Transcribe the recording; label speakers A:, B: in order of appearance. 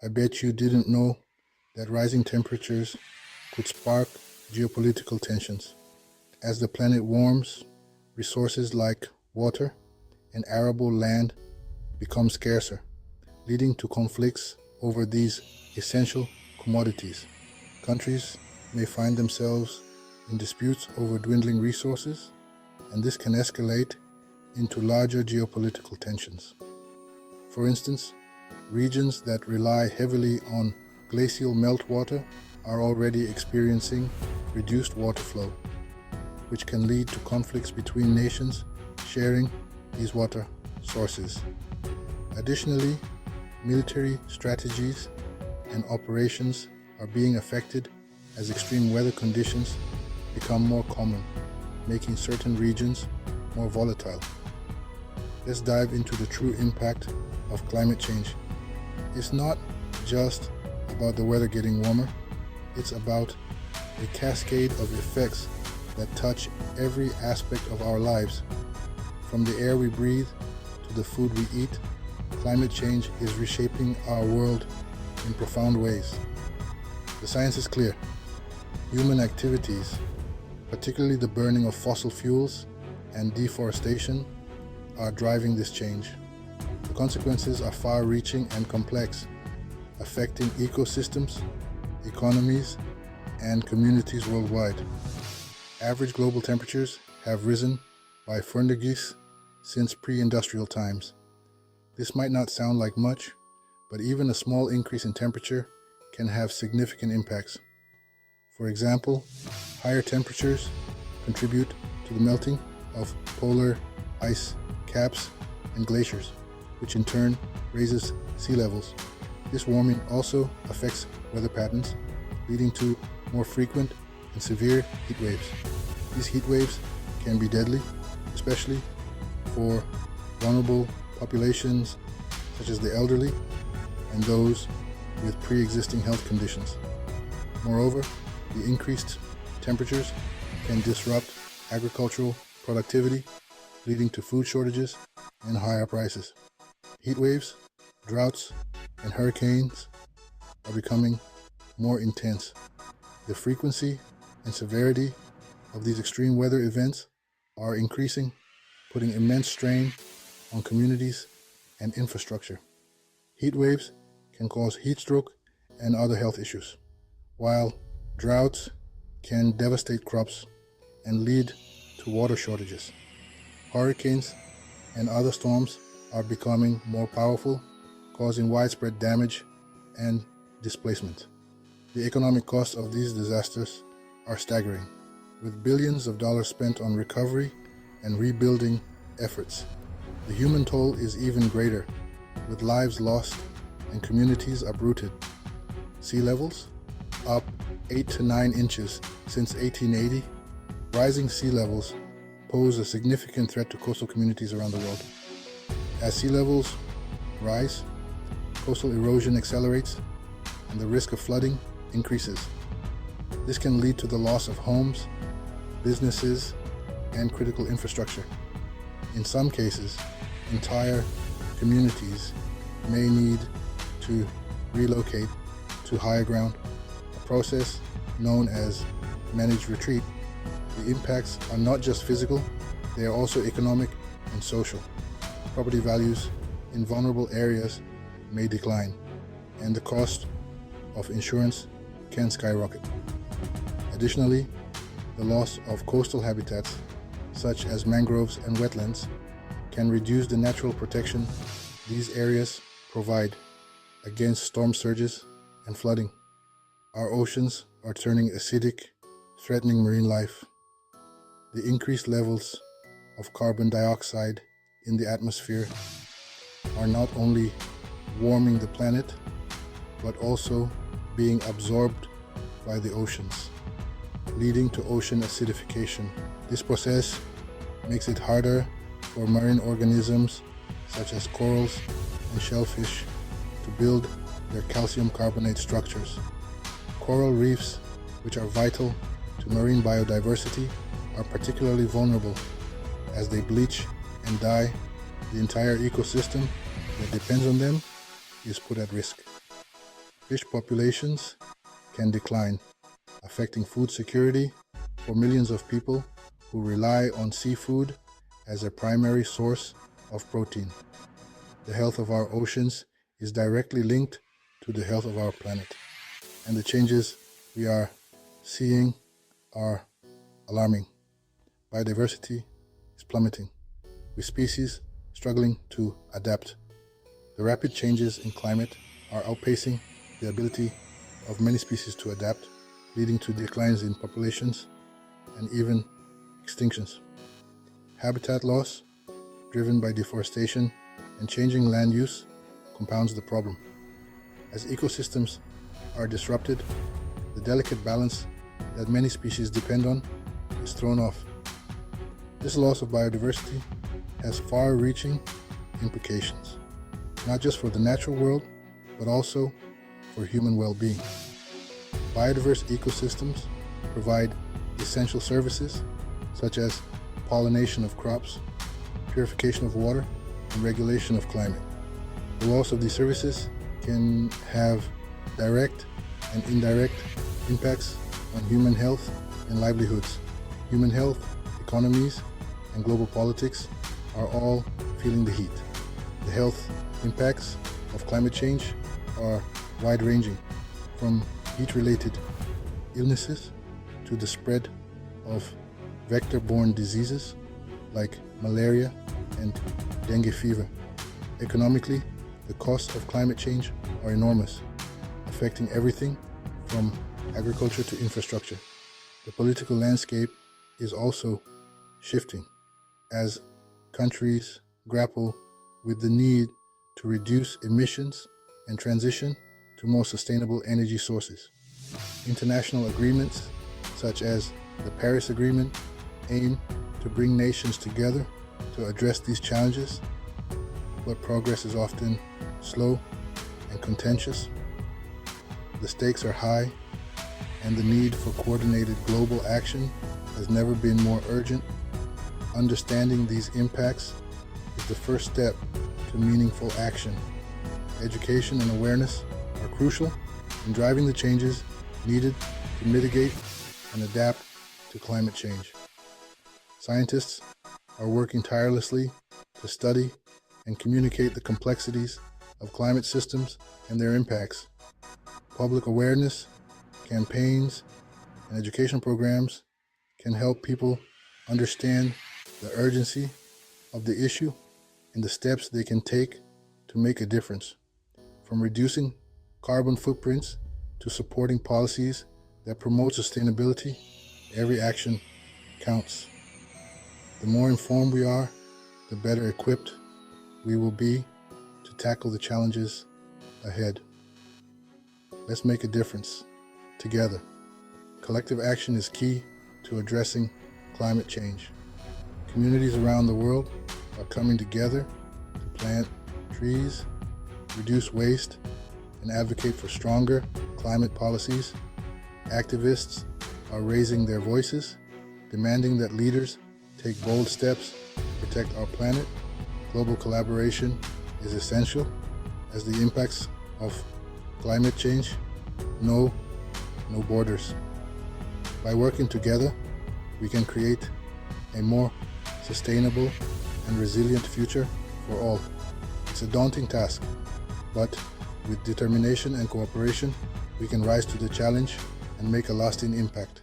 A: I bet you didn't know that rising temperatures could spark geopolitical tensions. As the planet warms, resources like water and arable land become scarcer, leading to conflicts over these essential commodities. Countries may find themselves in disputes over dwindling resources, and this can escalate into larger geopolitical tensions. For instance, regions that rely heavily on glacial meltwater are already experiencing reduced water flow, which can lead to conflicts between nations sharing these water sources. Additionally, military strategies and operations are being affected as extreme weather conditions become more common, making certain regions more volatile. Let's dive into the true impact of climate change. It's not just about the weather getting warmer, it's about a cascade of effects that touch every aspect of our lives. From the air we breathe to the food we eat, climate change is reshaping our world in profound ways. The science is clear. Human activities, particularly the burning of fossil fuels and deforestation, are driving this change. The consequences are far-reaching and complex, affecting ecosystems, economies, and communities worldwide. Average global temperatures have risen by Fahrenheit since pre-industrial times. This might not sound like much, but even a small increase in temperature can have significant impacts. For example, higher temperatures contribute to the melting of polar ice caps and glaciers, which in turn raises sea levels. This warming also affects weather patterns, leading to more frequent and severe heat waves. These heat waves can be deadly, especially for vulnerable populations such as the elderly and those with pre-existing health conditions. Moreover, the increased temperatures can disrupt agricultural productivity, leading to food shortages and higher prices. Heat waves, droughts, and hurricanes are becoming more intense. The frequency and severity of these extreme weather events are increasing, putting immense strain on communities and infrastructure. Heat waves can cause heat stroke and other health issues, while droughts can devastate crops and lead to water shortages. Hurricanes and other storms are becoming more powerful, causing widespread damage and displacement. The economic costs of these disasters are staggering, with billions of dollars spent on recovery and rebuilding efforts. The human toll is even greater, with lives lost and communities uprooted. Sea levels up 8 to 9 inches since 1880. Rising sea levels pose a significant threat to coastal communities around the world. As sea levels rise, coastal erosion accelerates and the risk of flooding increases. This can lead to the loss of homes, businesses, and critical infrastructure. In some cases, entire communities may need to relocate to higher ground, a process known as managed retreat. The impacts are not just physical, they are also economic and social. Property values in vulnerable areas may decline, and the cost of insurance can skyrocket. Additionally, the loss of coastal habitats, such as mangroves and wetlands, can reduce the natural protection these areas provide against storm surges and flooding. Our oceans are turning acidic, threatening marine life. The increased levels of carbon dioxide in the atmosphere are not only warming the planet, but also being absorbed by the oceans, leading to ocean acidification. This process makes it harder for marine organisms such as corals and shellfish to build their calcium carbonate structures. Coral reefs, which are vital to marine biodiversity, are particularly vulnerable. As they bleach and die, the entire ecosystem that depends on them is put at risk. fish populations can decline, affecting food security for millions of people who rely on seafood as a primary source of protein. The health of our oceans is directly linked to the health of our planet, and the changes we are seeing are alarming. Biodiversity is plummeting, with species struggling to adapt. The rapid changes in climate are outpacing the ability of many species to adapt, leading to declines in populations and even extinctions. Habitat loss, driven by deforestation and changing land use, compounds the problem. As ecosystems are disrupted, the delicate balance that many species depend on is thrown off. This loss of biodiversity has far-reaching implications, not just for the natural world, but also for human well-being. Biodiverse ecosystems provide essential services such as pollination of crops, purification of water, and regulation of climate. The loss of these services can have direct and indirect impacts on human health and livelihoods. Human health, economies, and global politics are all feeling the heat. The health impacts of climate change are wide-ranging, from heat-related illnesses to the spread of vector-borne diseases like malaria and dengue fever. Economically, the costs of climate change are enormous, affecting everything from agriculture to infrastructure. The political landscape is also shifting as countries grapple with the need to reduce emissions and transition to more sustainable energy sources. International agreements, such as the Paris Agreement, aim to bring nations together to address these challenges, but progress is often slow and contentious. The stakes are high, and the need for coordinated global action has never been more urgent. Understanding these impacts is the first step to meaningful action. Education and awareness are crucial in driving the changes needed to mitigate and adapt to climate change. Scientists are working tirelessly to study and communicate the complexities of climate systems and their impacts. Public awareness, campaigns, and education programs can help people understand the urgency of the issue and the steps they can take to make a difference. From reducing carbon footprints to supporting policies that promote sustainability, every action counts. The more informed we are, the better equipped we will be to tackle the challenges ahead. Let's make a difference together. Collective action is key to addressing climate change. Communities around the world are coming together to plant trees, reduce waste, and advocate for stronger climate policies. Activists are raising their voices, demanding that leaders take bold steps to protect our planet. Global collaboration is essential as the impacts of climate change know no borders. By working together, we can create a more sustainable and resilient future for all. It's a daunting task, but with determination and cooperation, we can rise to the challenge and make a lasting impact.